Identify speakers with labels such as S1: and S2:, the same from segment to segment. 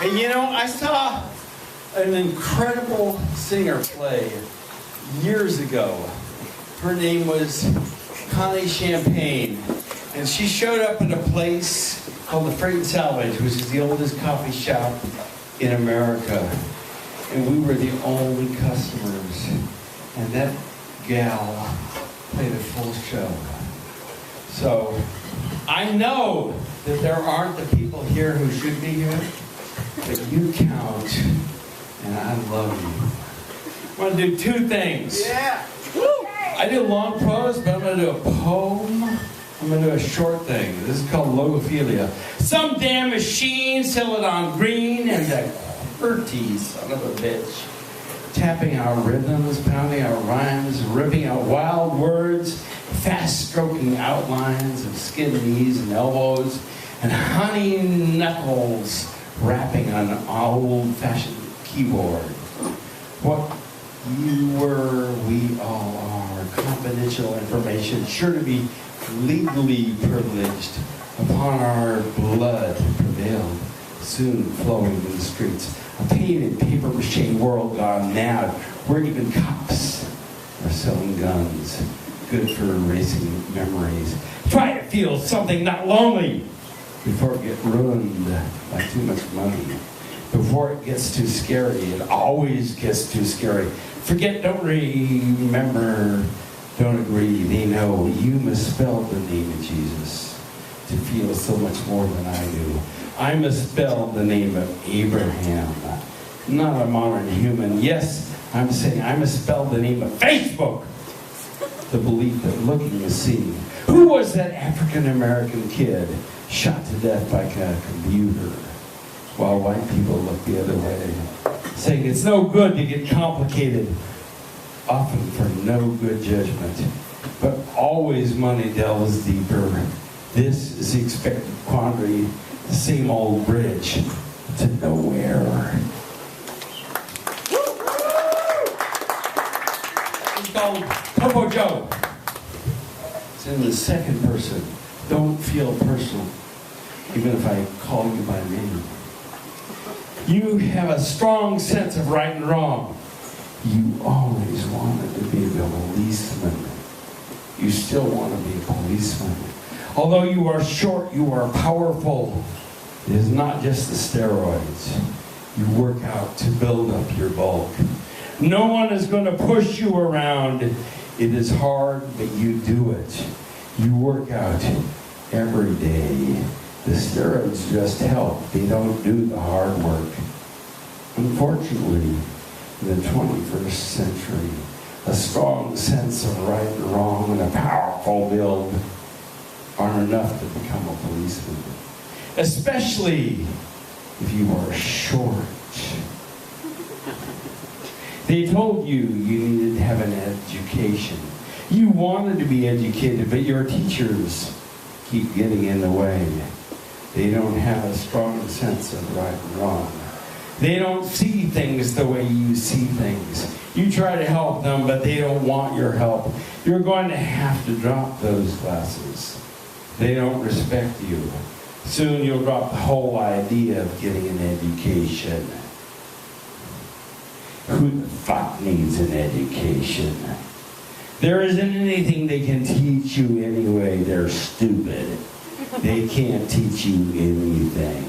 S1: And you know, I saw an incredible singer play years ago. Her name was Connie Champagne. And she showed up in a place called the Freight and Salvage, which is the oldest coffee shop in America. And we were the only customers. And that gal played a full show. So I know that there aren't the people here who should be here, but you count, and I love you. I want to do two things.
S2: Yeah.
S1: I do long prose, but I'm going to do a poem. I'm going to do a short thing. This is called Logophilia. Some damn machine sell it on green, and that QWERTY son of a bitch. Tapping our rhythms, pounding our rhymes, ripping out wild words, fast stroking outlines of skin, knees, and elbows, and honey knuckles rapping on an old-fashioned keyboard. What you were, we all are. Confidential information, sure to be legally privileged. Upon our blood prevailed, soon flowing in the streets. A painted paper-mache world gone mad, where even cops are selling guns. Good for erasing memories. Try to feel something not lonely before it gets ruined by too much money. Before it gets too scary, it always gets too scary. Forget, don't remember, don't agree. They know you misspelled the name of Jesus to feel so much more than I do. I misspelled the name of Abraham, not a modern human. Yes, I'm saying I misspelled the name of Facebook. The belief that looking is seeing. Who was that African-American kid shot to death by a computer while white people look the other way? Saying it's no good to get complicated, often for no good judgment, but always money delves deeper. This is the expected quandary, the same old bridge to nowhere. It's called Popo Joe. It's in the second person. Don't feel personal, even if I call you by name. You have a strong sense of right and wrong. You always wanted to be a policeman. You still want to be a policeman. Although you are short, you are powerful. It is not just the steroids. You work out to build up your bulk. No one is going to push you around. It is hard, but you do it. You work out every day. The steroids just help. They don't do the hard work. Unfortunately, in the 21st century, a strong sense of right and wrong and a powerful build aren't enough to become a policeman. Especially if you are short. They told you you needed to have an education. You wanted to be educated, but your teachers keep getting in the way. They don't have a strong sense of right and wrong. They don't see things the way you see things. You try to help them, but they don't want your help. You're going to have to drop those classes. They don't respect you. Soon you'll drop the whole idea of getting an education. Who the fuck needs an education? There isn't anything they can teach you anyway. They're stupid. They can't teach you anything.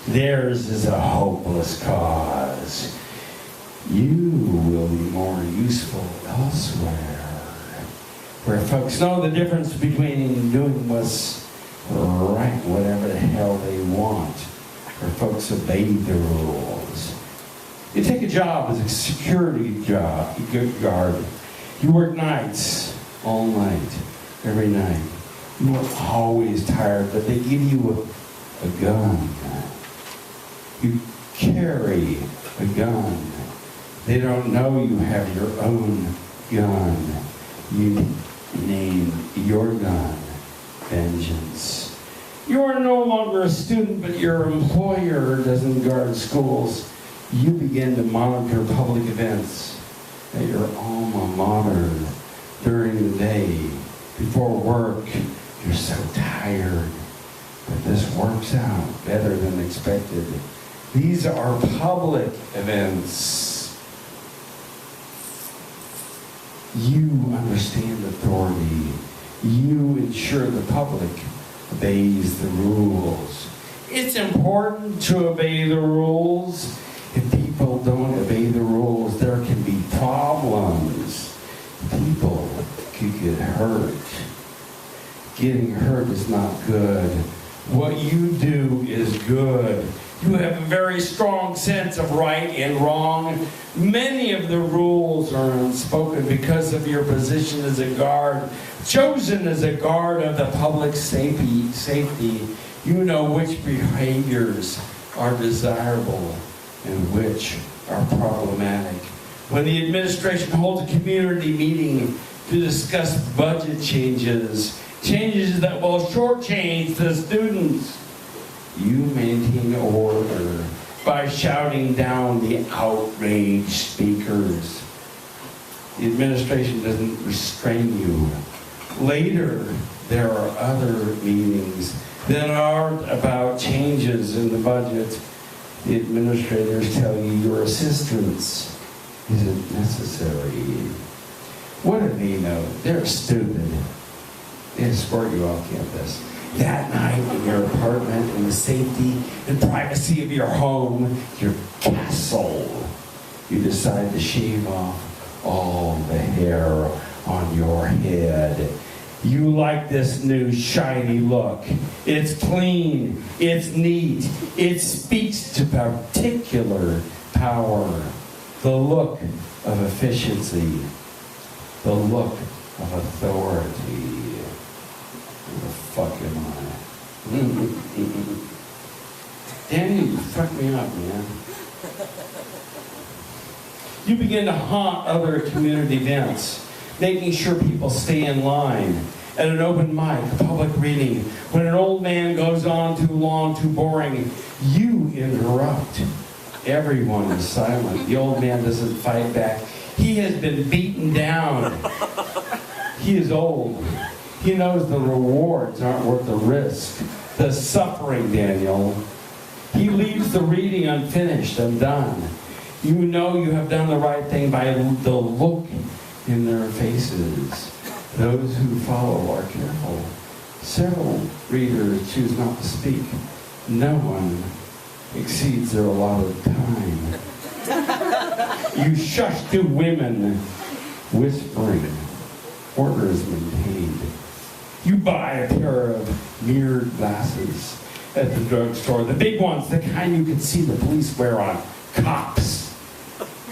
S1: Theirs is a hopeless cause. You will be more useful elsewhere, where folks know the difference between doing what's right, whatever the hell they want, where folks obey the rules. You take a job as a security job, guard. You work nights, all night, every night. You are always tired, but they give you a gun. You carry a gun. They don't know you have your own gun. You name your gun vengeance. You are no longer a student, but your employer doesn't guard schools. You begin to monitor public events at your alma mater during the day. Before work, you're so tired. But this works out better than expected. These are public events. You understand authority. You ensure the public obeys the rules. It's important to obey the rules. If people don't obey the rules, there can be problems. People could get hurt. Getting hurt is not good. What you do is good. You have a very strong sense of right and wrong. Many of the rules are unspoken because of your position as a guard, chosen as a guard of the public safety. You know which behaviors are desirable and which are problematic. When the administration holds a community meeting to discuss budget changes that will shortchange the students, you maintain order by shouting down the outraged speakers. The administration doesn't restrain you. Later, there are other meetings that aren't about changes in the budget. The administrators tell you your assistance isn't necessary. What do they know? They're stupid. They escort you off campus. That night in your apartment, in the safety and privacy of your home, your castle, you decide to shave off all the hair on your head. You like this new shiny look. It's clean, it's neat, it speaks to particular power. The look of efficiency, the look of authority. Who the fuck am I? Danny, you fucked me up, man. You begin to haunt other community events, making sure people stay in line. At an open mic, a public reading, when an old man goes on too long, too boring, you interrupt. Everyone is silent. The old man doesn't fight back. He has been beaten down. He is old. He knows the rewards aren't worth the risk, the suffering, Daniel. He leaves the reading unfinished, undone. You know you have done the right thing by the look in their faces. Those who follow are careful. Several readers choose not to speak. No one exceeds their allotted time. You shush two women, whispering. Order is maintained. You buy a pair of mirrored glasses at the drugstore. The big ones, the kind you can see the police wear on cops.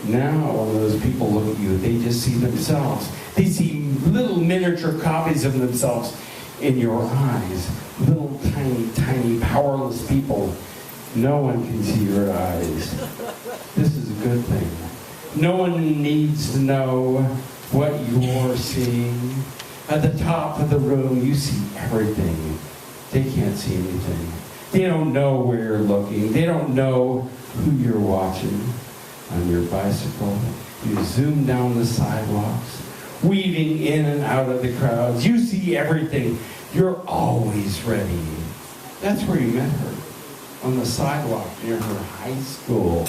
S1: Now, when those people look at you, they just see themselves. They see little miniature copies of themselves in your eyes. Little tiny, powerless people. No one can see your eyes. This is a good thing. No one needs to know what you're seeing. At the top of the room, you see everything. They can't see anything. They don't know where you're looking. They don't know who you're watching. On your bicycle, you zoom down the sidewalks, weaving in and out of the crowds. You see everything. You're always ready. That's where you met her, on the sidewalk near her high school.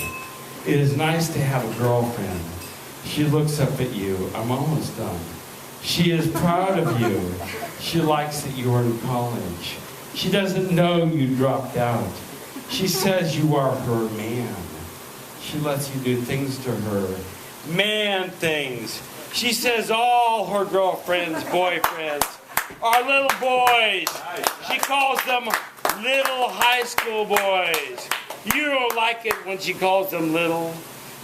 S1: It is nice to have a girlfriend. She looks up at you. I'm almost done. She is proud of you. She likes that you are in college. She doesn't know you dropped out. She says you are her man. She lets you do things to her. Man things. She says all her girlfriends, boyfriends, are little boys. She calls them little high school boys. You don't like it when she calls them little.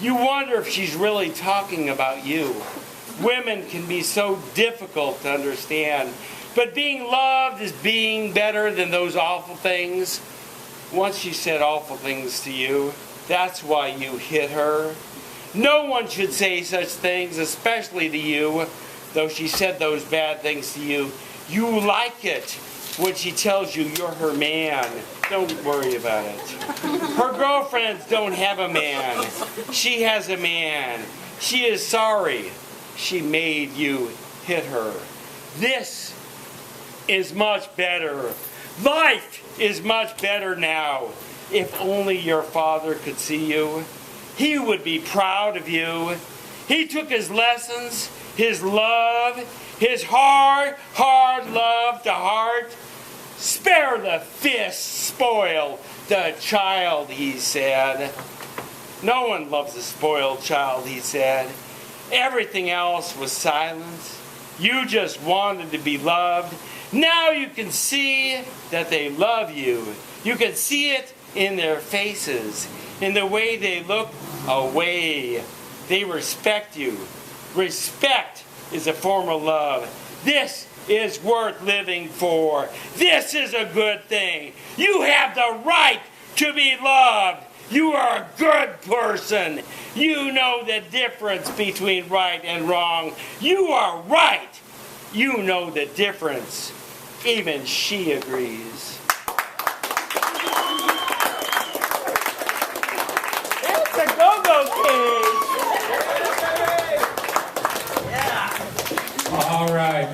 S1: You wonder if she's really talking about you. Women can be so difficult to understand. But being loved is being better than those awful things. Once she said awful things to you, that's why you hit her. No one should say such things, especially to you. Though she said those bad things to you, you like it when she tells you you're her man. Don't worry about it. Her girlfriends don't have a man. She has a man. She is sorry she made you hit her. This is much better. Life is much better now.
S2: If only your father could see you, he would be proud of you. He took his lessons, his love, his hard, hard love to heart. Spare the fist, spoil the child, he said. No one loves a spoiled child, he said. Everything else was silence. You just wanted to be loved. Now you can see that they love you. You can see it in their faces, in the way they look away. They respect you. Respect is a form of love. This is worth living for. This is a good thing. You have the right to be loved. You are a good person. You know the difference between right and wrong. You are right. You know the difference. Even she agrees. It's a go-go cage.
S1: All right.